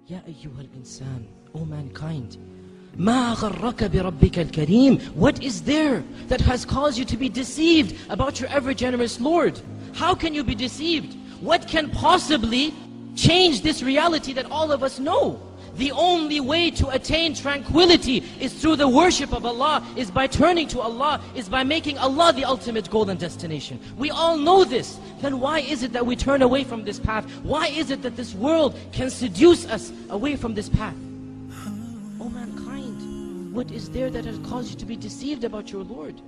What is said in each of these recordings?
Ya ayyuhal insan, O mankind, ما غرك بربك الكريم. What is there that has caused you to be deceived about your ever-generous Lord? How can you be deceived? What can possibly change this reality that all of us know? The only way to attain tranquility is through the worship of Allah, is by turning to Allah, is by making Allah the ultimate goal and destination. We all know this. Then why is it that we turn away from this path? Why is it that this world can seduce us away from this path? O mankind, what is there that has caused you to be deceived about your Lord?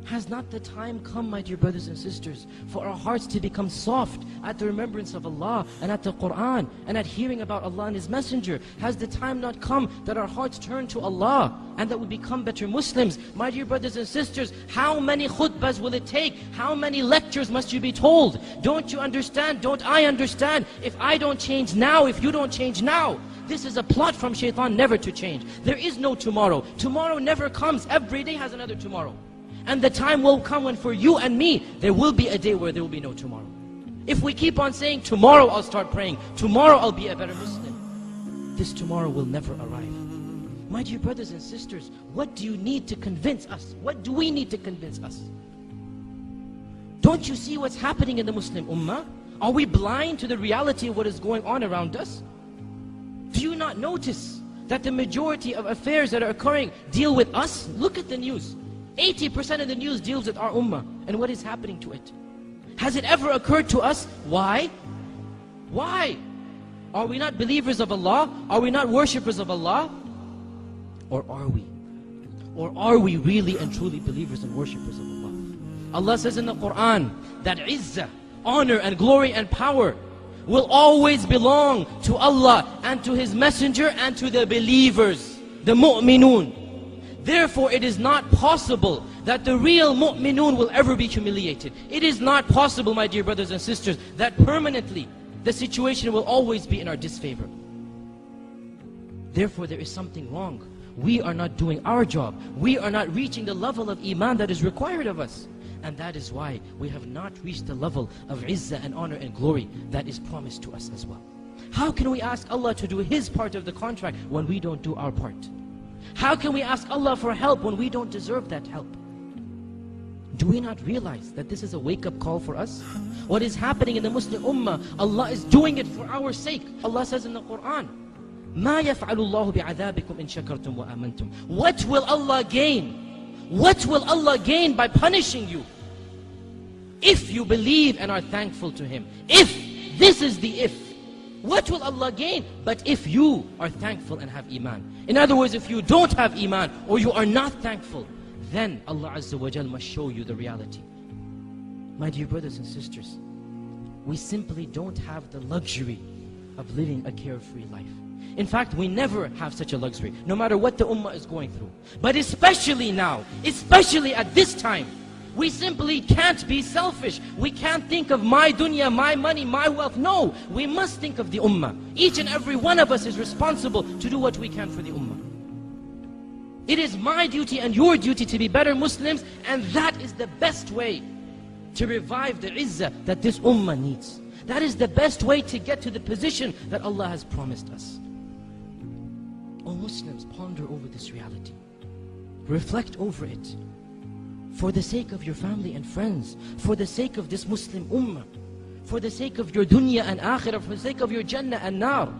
Has not the time come, my dear brothers and sisters, for our hearts to become soft at the remembrance of Allah and at the Qur'an and at hearing about Allah and His Messenger? Has the time not come that our hearts turn to Allah and that we become better Muslims? My dear brothers and sisters, how many khutbahs will it take? How many lectures must you be told? Don't you understand? Don't I understand? If I don't change now, if you don't change now, this is a plot from shaitan never to change. There is no tomorrow. Tomorrow never comes. Every day has another tomorrow. And the time will come when for you and me, there will be a day where there will be no tomorrow. If we keep on saying, tomorrow I'll start praying, tomorrow I'll be a better Muslim, this tomorrow will never arrive. My dear brothers and sisters, what do you need to convince us? What do we need to convince us? Don't you see what's happening in the Muslim Ummah? Are we blind to the reality of what is going on around us? Do you not notice that the majority of affairs that are occurring deal with us? Look at the news. 80% of the news deals with our ummah and what is happening to it. Has it ever occurred to us? Why? Why? Are we not believers of Allah? Are we not worshippers of Allah? Or are we? Or are we really and truly believers and worshippers of Allah? Allah says in the Qur'an that izzah, honor and glory and power will always belong to Allah and to His Messenger and to the believers, the mu'minun. Therefore, it is not possible that the real mu'minun will ever be humiliated. It is not possible, my dear brothers and sisters, that permanently the situation will always be in our disfavor. Therefore, there is something wrong. We are not doing our job. We are not reaching the level of iman that is required of us. And that is why we have not reached the level of izzah and honor and glory that is promised to us as well. How can we ask Allah to do His part of the contract when we don't do our part? How can we ask Allah for help when we don't deserve that help? Do we not realize that this is a wake-up call for us? What is happening in the Muslim Ummah, Allah is doing it for our sake. Allah says in the Qur'an, مَا يَفْعَلُ اللَّهُ بِعَذَابِكُمْ إِن شَكَرْتُمْ وَآمَنْتُمْ. What will Allah gain? What will Allah gain by punishing you? If you believe and are thankful to Him. If, this is the if. What will Allah gain? But if you are thankful and have iman. In other words, if you don't have iman or you are not thankful, then Allah Azza wa Jal must show you the reality. My dear brothers and sisters, we simply don't have the luxury of living a carefree life. In fact, we never have such a luxury, no matter what the ummah is going through. But especially now, especially at this time, we simply can't be selfish. We can't think of my dunya, my money, my wealth. No, we must think of the ummah. Each and every one of us is responsible to do what we can for the ummah. It is my duty and your duty to be better Muslims, and that is the best way to revive the izzah that this ummah needs. That is the best way to get to the position that Allah has promised us. O Muslims, ponder over this reality. Reflect over it. For the sake of your family and friends, for the sake of this Muslim ummah, for the sake of your dunya and akhirah, for the sake of your jannah and nar,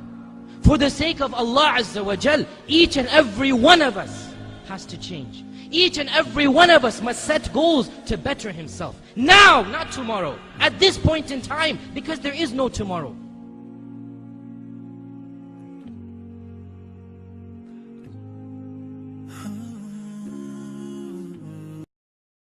for the sake of Allah Azza wa Jal, each and every one of us has to change. Each and every one of us must set goals to better himself. Now, not tomorrow. At this point in time, because there is no tomorrow.